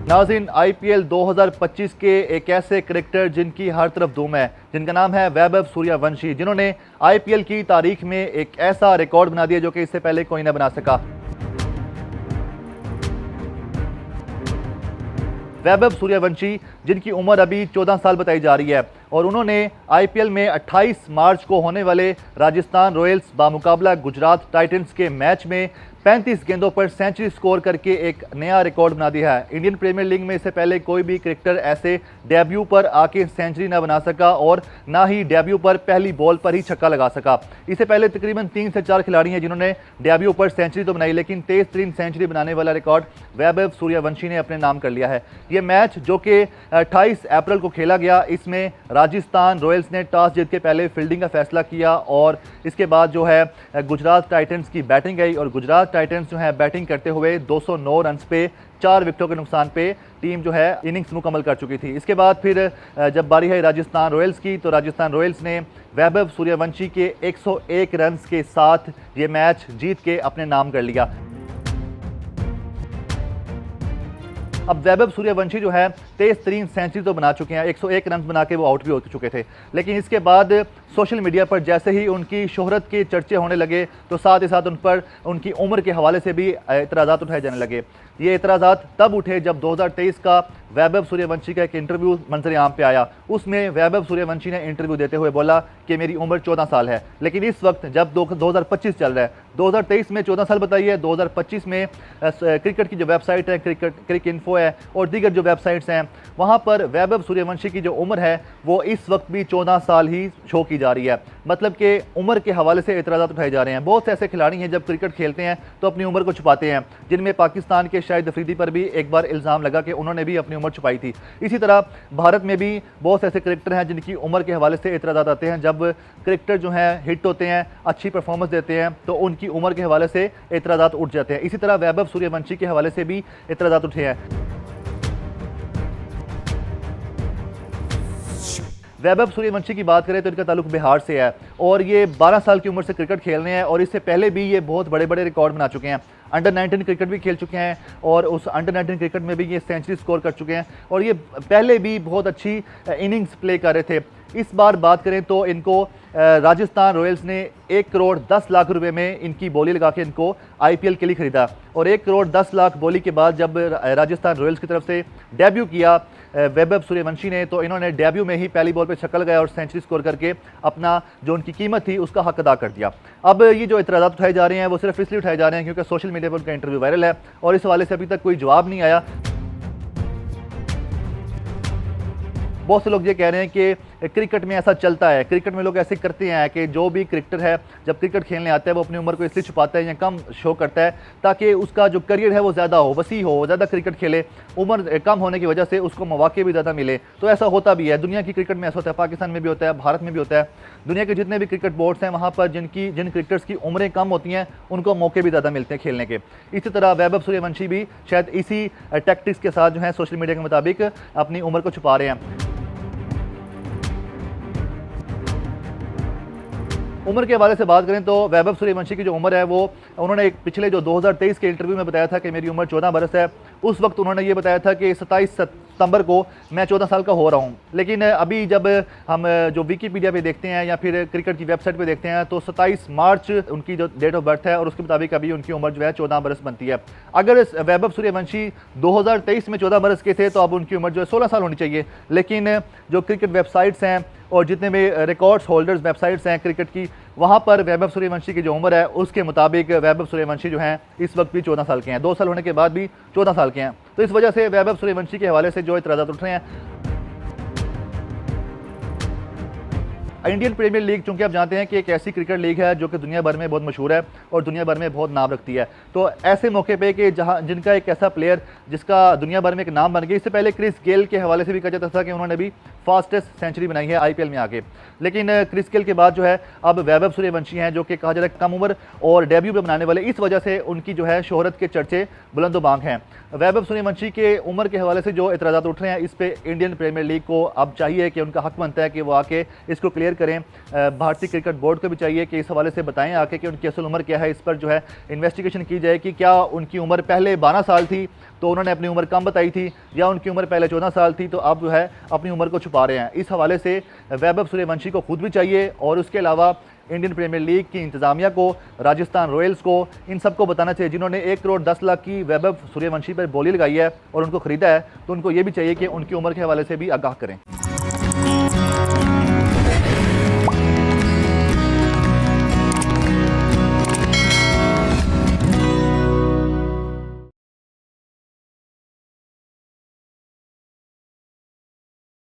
नाज़रीन, आईपीएल 2025 के एक ऐसे क्रिकेटर जिनकी हर तरफ धूम है, जिनका नाम है वैभव सूर्यवंशी, जिन्होंने आईपीएल की तारीख में एक ऐसा रिकॉर्ड बना दिया जो कि इससे पहले कोई न बना सका। वैभव सूर्यवंशी, जिनकी उम्र अभी 14 साल बताई जा रही है, और उन्होंने आईपीएल में 28 मार्च को होने वाले राजस्थान रॉयल्स बामुकाबला गुजरात टाइटंस के मैच में 35 गेंदों पर सेंचुरी स्कोर करके एक नया रिकॉर्ड बना दिया है। इंडियन प्रीमियर लीग में इससे पहले कोई भी क्रिकेटर ऐसे डेब्यू पर आके सेंचुरी ना बना सका और ना ही डेब्यू पर पहली बॉल पर ही छक्का लगा सका। इससे पहले तकरीबन 3 से 4 खिलाड़ी हैं जिन्होंने डेब्यू पर सेंचुरी तो बनाई, लेकिन तेज तरीन सेंचुरी बनाने वाला रिकॉर्ड वैभव सूर्यवंशी ने अपने नाम कर लिया है। ये मैच जो कि 28 अप्रैल को खेला गया, इसमें राजस्थान रॉयल्स ने टॉस जीत के पहले फील्डिंग का फैसला किया और इसके बाद जो है गुजरात टाइटंस की बैटिंग आई और गुजरात टाइटंस जो है बैटिंग करते हुए 209 रन पे 4 विकेटों के नुकसान पे टीम जो है इनिंग्स मुकम्मल कर चुकी थी। इसके बाद फिर जब बारी है राजस्थान रॉयल्स की, तो राजस्थान रॉयल्स ने वैभव सूर्यवंशी के 101 रन के साथ ये मैच जीत के अपने नाम कर लिया। अब वैभव सूर्यवंशी जो है तेज तरीन सेंचुरी तो बना चुके हैं, 101 रन बना के वो आउट भी हो चुके थे, लेकिन इसके बाद सोशल मीडिया पर जैसे ही उनकी शोहरत के चर्चे होने लगे तो साथ ही साथ उन पर उनकी उम्र के हवाले से भी एतराज़ात उठाए जाने लगे। ये एतराज़ात तब उठे जब 2023 का वैभव सूर्यवंशी का एक इंटरव्यू मंजर आम पे आया। उसमें वैभव सूर्यवंशी ने इंटरव्यू देते हुए बोला कि मेरी उम्र 14 साल है, लेकिन इस वक्त जब 2025 चल रहा है, 2023 में 14 साल बताइए, 2025 में क्रिकेट की जो वेबसाइट है क्रिक इन्फो है और दीगर जो वेबसाइट्स हैं, वहाँ पर वैभव सूर्यवंशी की जो उम्र है वो इस वक्त भी 14 साल ही शो की जा रही है। मतलब कि उम्र के हवाले से एतराज़ात उठाए जा रहे हैं। बहुत से ऐसे खिलाड़ी हैं जब क्रिकेट खेलते हैं तो अपनी उम्र को छुपाते हैं, जिनमें पाकिस्तान के शाहिद अफरीदी पर भी एक बार इल्ज़ाम लगा कि उन्होंने भी अपनी उम्र छुपाई थी। इसी तरह भारत में भी बहुत से ऐसे क्रिकेटर हैं जिनकी उम्र के हवाले से एतराज़ात आते हैं। जब क्रिकेटर जो हैं हिट होते हैं, अच्छी परफॉर्मेंस देते हैं, तो उनकी उम्र के हवाले से एतराज़ात उठ जाते हैं। इसी तरह वैभव सूर्यवंशी के हवाले से भी एतराज़ात उठे हैं। वैभव सूर्यवंशी की बात करें तो इनका ताल्लुक बिहार से है और ये 12 साल की उम्र से क्रिकेट खेल रहे हैं और इससे पहले भी ये बहुत बड़े बड़े रिकॉर्ड बना चुके हैं। अंडर 19 क्रिकेट भी खेल चुके हैं और उस अंडर 19 क्रिकेट में भी ये सेंचुरी स्कोर कर चुके हैं और ये पहले भी बहुत अच्छी इनिंग्स प्ले कर रहे थे। इस बार बात करें तो इनको राजस्थान रॉयल्स ने 1 करोड़ 10 लाख रुपए में इनकी बोली लगा के इनको आईपीएल के लिए खरीदा और 1 करोड़ 10 लाख बोली के बाद जब राजस्थान रॉयल्स की तरफ से डेब्यू किया वैभव सूर्यवंशी ने, तो इन्होंने डेब्यू में ही पहली बॉल पे छक्का लगाया और सेंचुरी स्कोर करके अपना जो उनकी कीमत थी उसका हक अदा कर दिया। अब ये जो इतराज़ात उठाए जा रहे हैं वो सिर्फ इसलिए उठाए जा रहे हैं क्योंकि सोशल मीडिया पर उनका इंटरव्यू वायरल है और इस हवाले से अभी तक कोई जवाब नहीं आया। बहुत से लोग ये कह रहे हैं कि क्रिकेट में ऐसा चलता है, क्रिकेट में लोग ऐसे करते हैं कि जो भी क्रिकेटर है जब क्रिकेट खेलने आता है वो अपनी उम्र को इसलिए छुपाता है या कम शो करता है ताकि उसका जो करियर है वो ज़्यादा हो, वसी हो, ज़्यादा क्रिकेट खेले। उम्र कम होने की वजह से उसको मौके भी ज़्यादा मिले। तो ऐसा होता भी है, दुनिया की क्रिकेट में ऐसा होता है, पाकिस्तान में भी होता है, भारत में भी होता है। दुनिया के जितने भी क्रिकेट बोर्ड्स हैं वहाँ पर जिन क्रिकेटर्स की उम्रें कम होती हैं उनको मौके भी ज़्यादा मिलते हैं खेलने के। इसी तरह वैभव सूर्यवंशी भी शायद इसी टैक्टिक्स के साथ जो है सोशल मीडिया के मुताबिक अपनी उम्र को छुपा रहे हैं। उम्र के हवाले से बात करें तो वैभव सूर्यवंशी की जो उम्र है वो उन्होंने एक पिछले जो 2023 के इंटरव्यू में बताया था कि मेरी उम्र 14 बरस है। उस वक्त उन्होंने ये बताया था कि 27 सितंबर को मैं 14 साल का हो रहा हूँ, लेकिन अभी जब हम जो विकीपीडिया पे देखते हैं या फिर क्रिकेट की वेबसाइट पे देखते हैं तो 27 मार्च उनकी जो डेट ऑफ बर्थ है और उसके मुताबिक अभी उनकी उम्र जो है 14 बरस बनती है। अगर वैभव सूर्यवंशी 2023 में 14 बरस के थे तो अब उनकी उम्र जो है 16 साल होनी चाहिए, लेकिन जो क्रिकेट वेबसाइट्स हैं और जितने भी रिकॉर्ड्स होल्डर्स वेबसाइट्स हैं क्रिकेट की, वहाँ पर वैभव सूर्यवंशी की जो उम्र है उसके मुताबिक वैभव सूर्यवंशी जो हैं इस वक्त भी 14 साल के हैं, 2 साल होने के बाद भी 14 साल के हैं। तो इस वजह से वैभव सूर्यवंशी के हवाले से जो इतराज़ात उठ रहे हैं। इंडियन प्रीमियर लीग चूंकि आप जानते हैं कि एक ऐसी क्रिकेट लीग है जो कि दुनिया भर में बहुत मशहूर है और दुनिया भर में बहुत नाम रखती है, तो ऐसे मौके पे कि जहां जिनका एक ऐसा प्लेयर जिसका दुनिया भर में एक नाम बन गया। इससे पहले क्रिस गेल के हवाले से भी कहा जाता था कि उन्होंने भी फास्टेस्ट सेंचुरी बनाई है आईपीएल में आके, लेकिन क्रिस गेल के बाद जो है अब वैभव सूर्यवंशी हैं जो कि कहा जाता है कम उम्र और डेब्यू पे बनाने वाले, इस वजह से उनकी जो है शोहरत के चर्चे बुलंदोबांग हैं। वैभव सूर्यवंशी के उम्र के हवाले से जो इतराज़ात उठ रहे हैं इस पर इंडियन प्रीमियर लीग को अब चाहिए कि उनका हक बनता है कि वो आके इसको क्लियर करें। भारतीय क्रिकेट बोर्ड को भी चाहिए कि इस हवाले से बताएं आके कि उनकी असल उम्र क्या है, इस पर जो है इन्वेस्टिगेशन की जाए कि क्या उनकी उम्र पहले 12 साल थी तो उन्होंने अपनी उम्र कम बताई थी, या उनकी उम्र पहले 14 साल थी तो अब जो है अपनी उम्र को छुपा रहे हैं। इस हवाले से वैभव सूर्यवंशी को खुद भी चाहिए और उसके अलावा इंडियन प्रीमियर लीग की इंतजामिया को, राजस्थान रॉयल्स को, इन सबको बताना चाहिए जिन्होंने 1 करोड़ 10 लाख की वैभव सूर्यवंशी पर बोली लगाई है और उनको ख़रीदा है, तो उनको ये भी चाहिए कि उनकी उम्र के हवाले से भी आगाह करें।